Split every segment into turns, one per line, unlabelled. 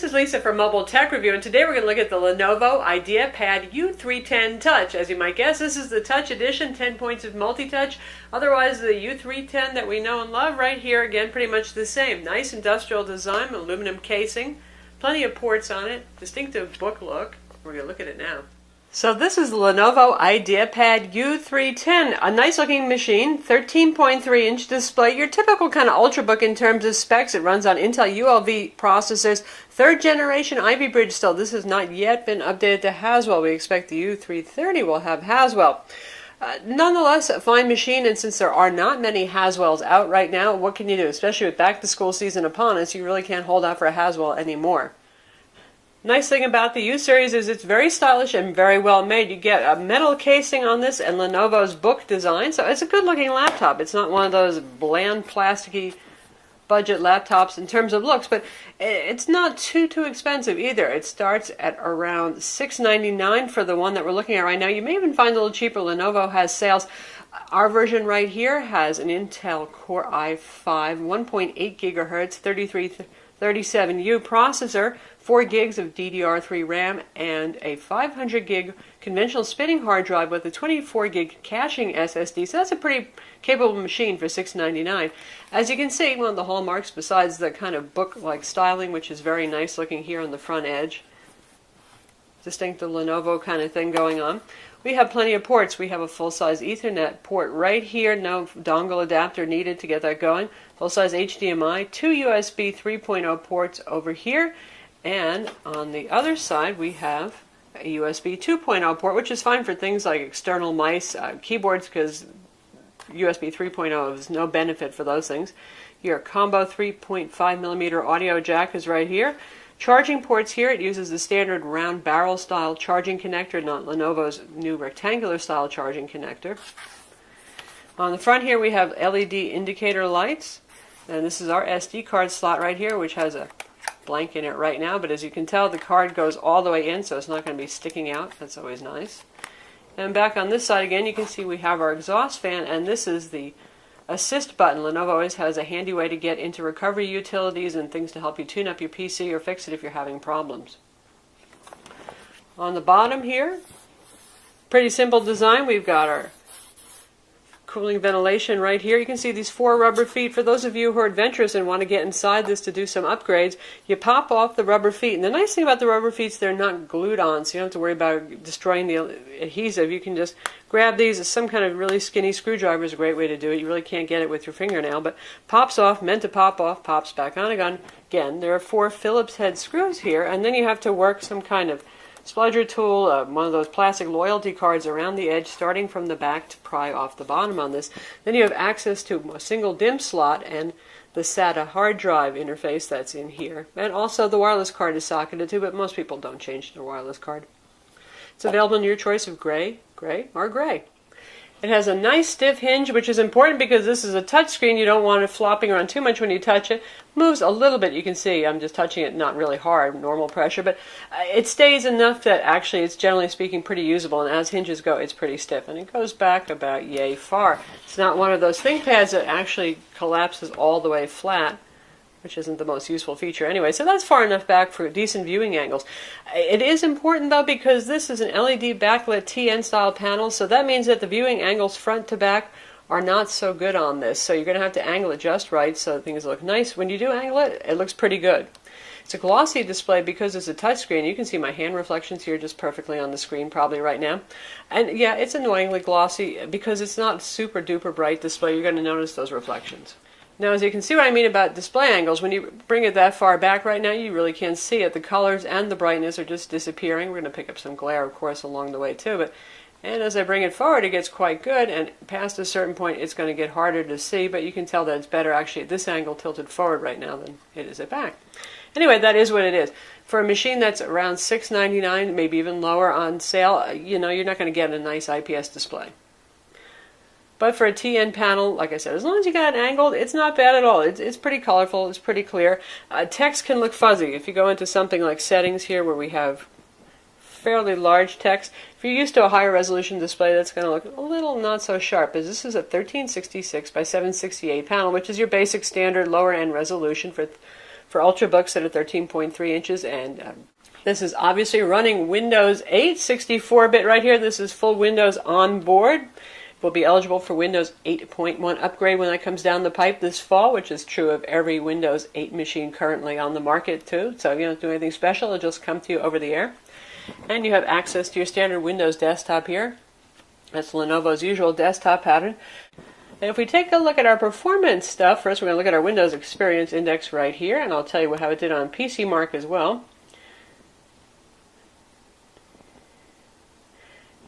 This is Lisa from Mobile Tech Review, and today we're going to look at the Lenovo IdeaPad U310 Touch. As you might guess, this is the Touch Edition, 10 points of multi-touch. Otherwise, the U310 that we know and love right here, again, pretty much the same. Nice industrial design, aluminum casing, plenty of ports on it, distinctive book look. We're going to look at it now. So this is the Lenovo IdeaPad U310, a nice looking machine, 13.3-inch display, your typical kind of ultrabook in terms of specs. It runs on Intel ULV processors, 3rd generation Ivy Bridge still. This has not yet been updated to Haswell. We expect the U330 will have Haswell. Nonetheless, a fine machine, and since there are not many Haswells out right now, what can you do? Especially with back to school season upon us, you really can't hold out for a Haswell anymore. Nice thing about the U series is it's very stylish and very well made. You get a metal casing on this and Lenovo's book design, so it's a good looking laptop. It's not one of those bland plasticky budget laptops in terms of looks, but it's not too expensive either. It starts at around $699 for the one that we're looking at right now. You may even find it a little cheaper. Lenovo has sales. Our version right here has an Intel Core i5, 1.8 gigahertz, 3337U processor, 4 gigs of DDR3 RAM, and a 500 gig conventional spinning hard drive with a 24 gig caching SSD. So that's a pretty capable machine for $699. As you can see, one of the hallmarks, besides the kind of book-like styling, which is very nice looking here on the front edge, distinctive Lenovo kind of thing going on, we have plenty of ports. We have a full-size Ethernet port right here, no dongle adapter needed to get that going. Full-size HDMI, 2 USB 3.0 ports over here, and on the other side we have a USB 2.0 port, which is fine for things like external mice, keyboards, because USB 3.0 is no benefit for those things. Your combo 3.5mm audio jack is right here. Charging ports here, it uses the standard round barrel style charging connector, not Lenovo's new rectangular style charging connector. On the front here we have LED indicator lights, and this is our SD card slot right here, which has a blank in it right now, but as you can tell the card goes all the way in, so it's not going to be sticking out. That's always nice. And back on this side again you can see we have our exhaust fan, and this is the assist button. Lenovo always has a handy way to get into recovery utilities and things to help you tune up your PC or fix it if you're having problems. On the bottom here, pretty simple design. We've got our cooling ventilation right here. You can see these 4 rubber feet. For those of you who are adventurous and want to get inside this to do some upgrades, you pop off the rubber feet. And the nice thing about the rubber feet is they're not glued on, so you don't have to worry about destroying the adhesive. You can just grab these. Some kind of really skinny screwdriver is a great way to do it. You really can't get it with your fingernail, but pops off, meant to pop off, pops back on again. Again, there are 4 Phillips head screws here, and then you have to work some kind of spludger tool, one of those plastic loyalty cards around the edge, starting from the back to pry off the bottom on this. Then you have access to a single DIMM slot and the SATA hard drive interface that's in here. And also the wireless card is socketed to, but most people don't change their wireless card. It's available in your choice of gray, or gray. It has a nice stiff hinge, which is important because this is a touch screen. You don't want it flopping around too much when you touch it. Moves a little bit. You can see I'm just touching it, not really hard, normal pressure, but it stays enough that actually it's generally speaking pretty usable, and as hinges go, it's pretty stiff, and it goes back about yay far. It's not one of those ThinkPads that actually collapses all the way flat, which isn't the most useful feature anyway. So that's far enough back for decent viewing angles. It is important though because this is an LED backlit TN style panel, so that means that the viewing angles front to back are not so good on this. So you're going to have to angle it just right so things look nice. When you do angle it, it looks pretty good. It's a glossy display because it's a touchscreen. You can see my hand reflections here just perfectly on the screen probably right now. And yeah, it's annoyingly glossy because it's not super duper bright display. You're going to notice those reflections. Now, as you can see what I mean about display angles, when you bring it that far back right now, you really can't see it. The colors and the brightness are just disappearing. We're going to pick up some glare, of course, along the way too. And as I bring it forward, it gets quite good, and past a certain point, it's going to get harder to see, but you can tell that it's better actually at this angle tilted forward right now than it is at back. Anyway, that is what it is. For a machine that's around $699, maybe even lower on sale, you know, you're not going to get a nice IPS display. But for a TN panel, like I said, as long as you got it angled, it's not bad at all. It's pretty colorful, it's pretty clear. Text can look fuzzy. If you go into something like settings here where we have fairly large text, if you're used to a higher resolution display, that's going to look a little not so sharp, as this is a 1366 by 768 panel, which is your basic standard lower end resolution for for Ultrabooks that are 13.3 inches, and this is obviously running Windows 8, 64-bit right here. This is full Windows on board. Will be eligible for Windows 8.1 upgrade when that comes down the pipe this fall, which is true of every Windows 8 machine currently on the market too. So you don't do anything special, it'll just come to you over the air. And you have access to your standard Windows desktop here. That's Lenovo's usual desktop pattern. And if we take a look at our performance stuff, first we're going to look at our Windows Experience Index right here, and I'll tell you how it did on PC Mark as well.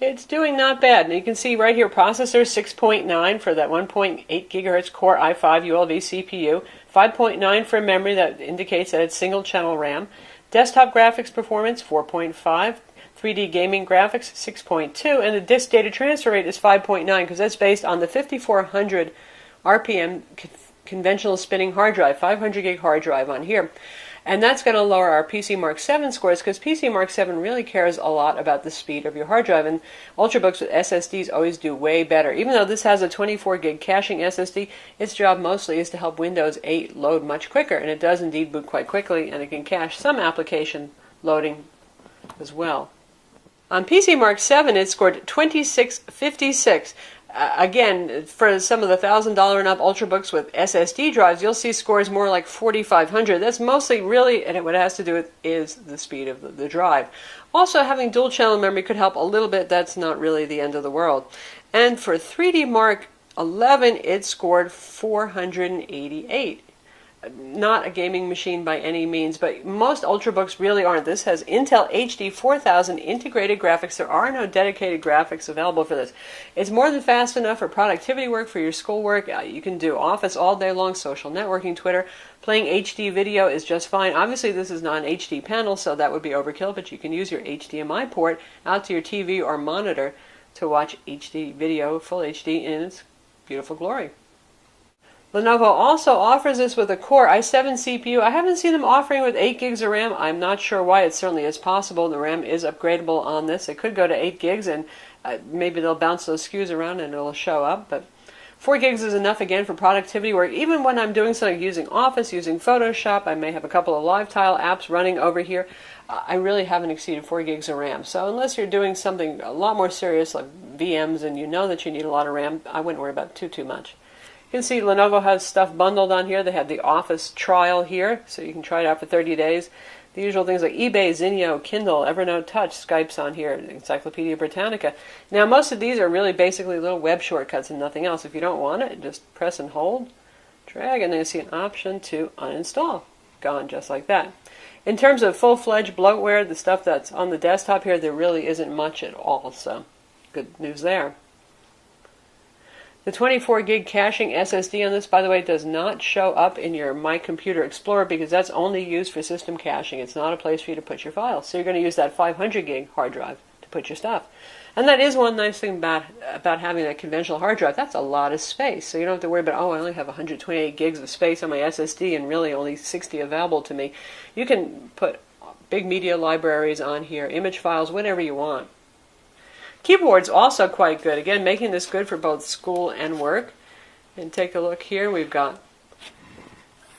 It's doing not bad. And you can see right here, processor 6.9 for that 1.8 gigahertz Core i5 ULV CPU, 5.9 for memory, that indicates that it's single channel RAM. Desktop graphics performance 4.5, 3D gaming graphics 6.2, and the disk data transfer rate is 5.9 because that's based on the 5400 RPM conventional spinning hard drive, 500 gig hard drive on here. And that's going to lower our PC Mark 7 scores because PC Mark 7 really cares a lot about the speed of your hard drive. And Ultrabooks with SSDs always do way better. Even though this has a 24 gig caching SSD, its job mostly is to help Windows 8 load much quicker. And it does indeed boot quite quickly, and it can cache some application loading as well. On PC Mark 7, it scored 2656. Again, for some of the $1,000 and up Ultrabooks with SSD drives, you'll see scores more like 4,500. That's mostly really, and what it has to do with is the speed of the drive. Also, having dual channel memory could help a little bit. That's not really the end of the world. And for 3D Mark 11, it scored 488. Not a gaming machine by any means, but most Ultrabooks really aren't. This has Intel HD 4000 integrated graphics. There are no dedicated graphics available for this. It's more than fast enough for productivity work, for your schoolwork. You can do Office all day long, social networking, Twitter. Playing HD video is just fine. Obviously, this is not an HD panel, so that would be overkill, but you can use your HDMI port out to your TV or monitor to watch HD video, full HD, in its beautiful glory. Lenovo also offers this with a Core i7 CPU. I haven't seen them offering with 8 gigs of RAM. I'm not sure why. It certainly is possible. The RAM is upgradable on this. It could go to 8 gigs, and maybe they'll bounce those SKUs around and it'll show up. But 4 gigs is enough, again, for productivity work. Even when I'm doing something using Office, using Photoshop, I may have a couple of live tile apps running over here. I really haven't exceeded 4 gigs of RAM. So unless you're doing something a lot more serious like VMs and you know that you need a lot of RAM, I wouldn't worry about it too much. You can see Lenovo has stuff bundled on here. They have the Office trial here, so you can try it out for 30 days. The usual things like eBay, Zinio, Kindle, Evernote Touch, Skype's on here, Encyclopedia Britannica. Now, most of these are really basically little web shortcuts and nothing else. If you don't want it, just press and hold, drag, and then you see an option to uninstall. Gone just like that. In terms of full-fledged bloatware, the stuff that's on the desktop here, there really isn't much at all, so good news there. The 24 gig caching SSD on this, by the way, does not show up in your My Computer Explorer because that's only used for system caching. It's not a place for you to put your files. So you're going to use that 500 gig hard drive to put your stuff. And that is one nice thing about having a conventional hard drive. That's a lot of space. So you don't have to worry about, oh, I only have 128 gigs of space on my SSD and really only 60 available to me. You can put big media libraries on here, image files, whatever you want. Keyboard's also quite good. Again, making this good for both school and work. And take a look here. We've got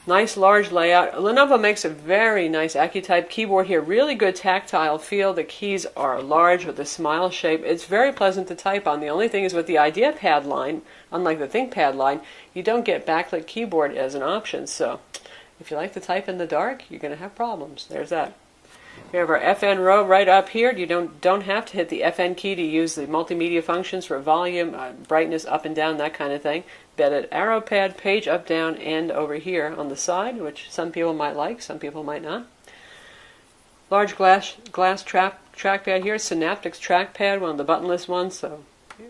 nice large layout. Lenovo makes a very nice AccuType keyboard here. Really good tactile feel. The keys are large with a smile shape. It's very pleasant to type on. The only thing is with the IdeaPad line, unlike the ThinkPad line, you don't get backlit keyboard as an option. So if you like to type in the dark, you're going to have problems. There's that. We have our FN row right up here. You don't have to hit the FN key to use the multimedia functions for volume, brightness, up and down, that kind of thing. Bedded arrow pad, page up, down, and over here on the side, which some people might like, some people might not. Large glass trackpad here, Synaptics trackpad, one of the buttonless ones, so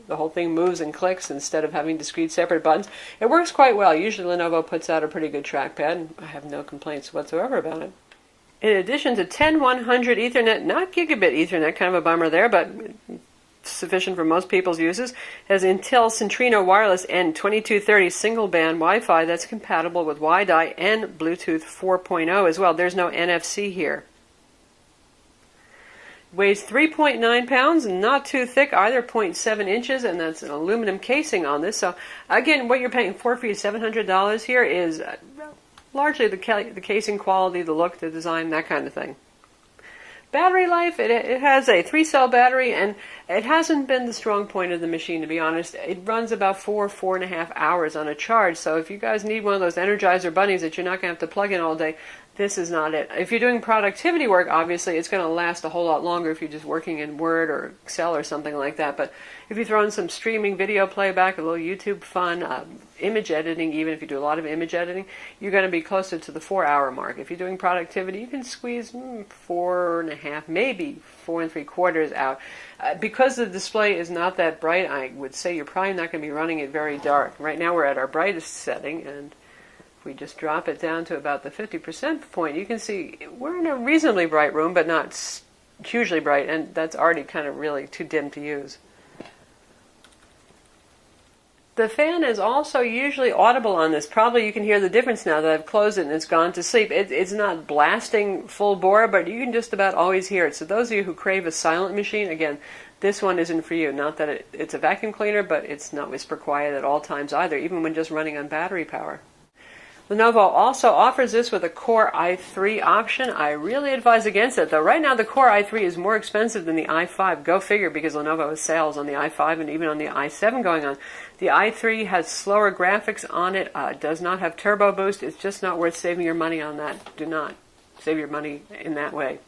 the whole thing moves and clicks instead of having discrete separate buttons. It works quite well. Usually Lenovo puts out a pretty good trackpad, and I have no complaints whatsoever about it. In addition to 10100 Ethernet, not gigabit Ethernet, kind of a bummer there, but sufficient for most people's uses, has Intel Centrino Wireless N2230 single-band Wi-Fi that's compatible with WiDi and Bluetooth 4.0 as well. There's no NFC here. Weighs 3.9 pounds, not too thick either, 0.7 inches, and that's an aluminum casing on this. So, again, what you're paying for your $700 here is Largely the casing quality, the look, the design, that kind of thing. Battery life, it has a 3-cell battery, and it hasn't been the strong point of the machine, to be honest. It runs about 4.5 hours on a charge, so if you guys need one of those Energizer bunnies that you're not going to have to plug in all day, this is not it. If you're doing productivity work, obviously, it's going to last a whole lot longer if you're just working in Word or Excel or something like that. But if you throw in some streaming video playback, a little YouTube fun, image editing, even if you do a lot of image editing, you're going to be closer to the 4-hour mark. If you're doing productivity, you can squeeze 4.5, maybe 4.75 out. Because the display is not that bright, I would say you're probably not going to be running it very dark. Right now we're at our brightest setting, and if we just drop it down to about the 50% point, you can see we're in a reasonably bright room, but not hugely bright, and that's already kind of really too dim to use. The fan is also usually audible on this. Probably you can hear the difference now that I've closed it and it's gone to sleep. It's not blasting full bore, but you can just about always hear it. So those of you who crave a silent machine, again, this one isn't for you. Not that it's a vacuum cleaner, but it's not whisper quiet at all times either, even when just running on battery power. Lenovo also offers this with a Core i3 option. I really advise against it, though. Right now, the Core i3 is more expensive than the i5. Go figure, because Lenovo has sales on the i5 and even on the i7 going on. The i3 has slower graphics on it, does not have turbo boost. It's just not worth saving your money on that. Do not save your money in that way.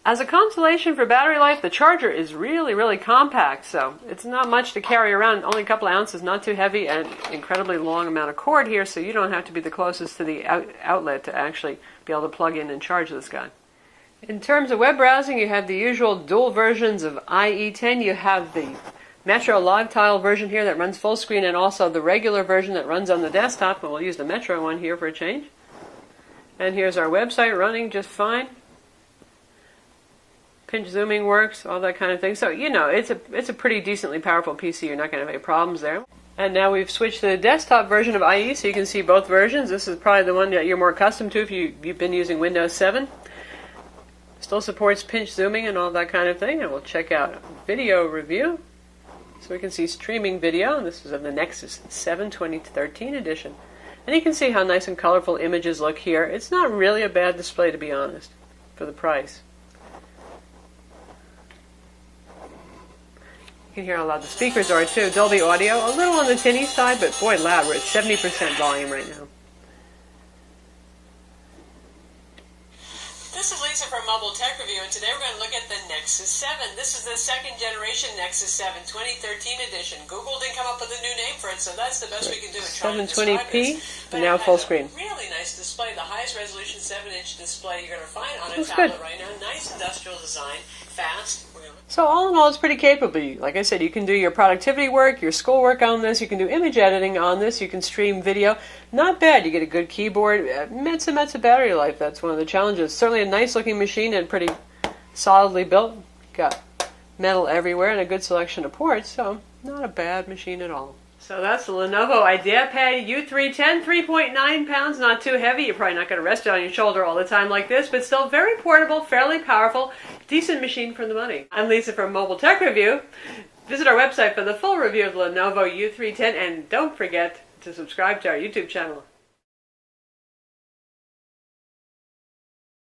As a consolation for battery life, the charger is really, really compact, so it's not much to carry around. Only a couple of ounces, not too heavy, and incredibly long amount of cord here, so you don't have to be the closest to the outlet to actually be able to plug in and charge this guy. In terms of web browsing, you have the usual dual versions of IE10. You have the Metro Live Tile version here that runs full screen, and also the regular version that runs on the desktop, and we'll use the Metro one here for a change. And here's our website running just fine. Pinch zooming works, all that kind of thing. So, you know, it's a pretty decently powerful PC. You're not going to have any problems there. And now we've switched to the desktop version of IE, so you can see both versions. This is probably the one that you're more accustomed to if you've been using Windows 7. Still supports pinch zooming and all that kind of thing. And we'll check out video review. So we can see streaming video, and this is of the Nexus 7 2013 edition. And you can see how nice and colorful images look here. It's not really a bad display, to be honest, for the price. You can hear how loud the speakers are too. Dolby audio, a little on the tinny side, but boy loud. We're at 70% volume right now. This is Lisa from Mobile Tech Review, and today we're going to look at the Nexus 7. This is the second generation Nexus 7 2013 edition. Google didn't come up with a new name for it, so that's the best we can do in trying to describe this. 720p, now full screen. Really nice display, the highest resolution 7-inch display you're going to find on a tablet right now. Nice industrial design, fast. So all in all, it's pretty capable. Like I said, you can do your productivity work, your school work on this, you can do image editing on this, you can stream video. Not bad. You get a good keyboard. Metsa battery life, that's one of the challenges. Certainly a nice looking machine and pretty solidly built. Got metal everywhere and a good selection of ports, so not a bad machine at all. So that's the Lenovo IdeaPad U310, 3.9 pounds, not too heavy. You're probably not going to rest it on your shoulder all the time like this, but still very portable, fairly powerful, decent machine for the money. I'm Lisa from Mobile Tech Review. Visit our website for the full review of the Lenovo U310, and don't forget to subscribe to our YouTube channel.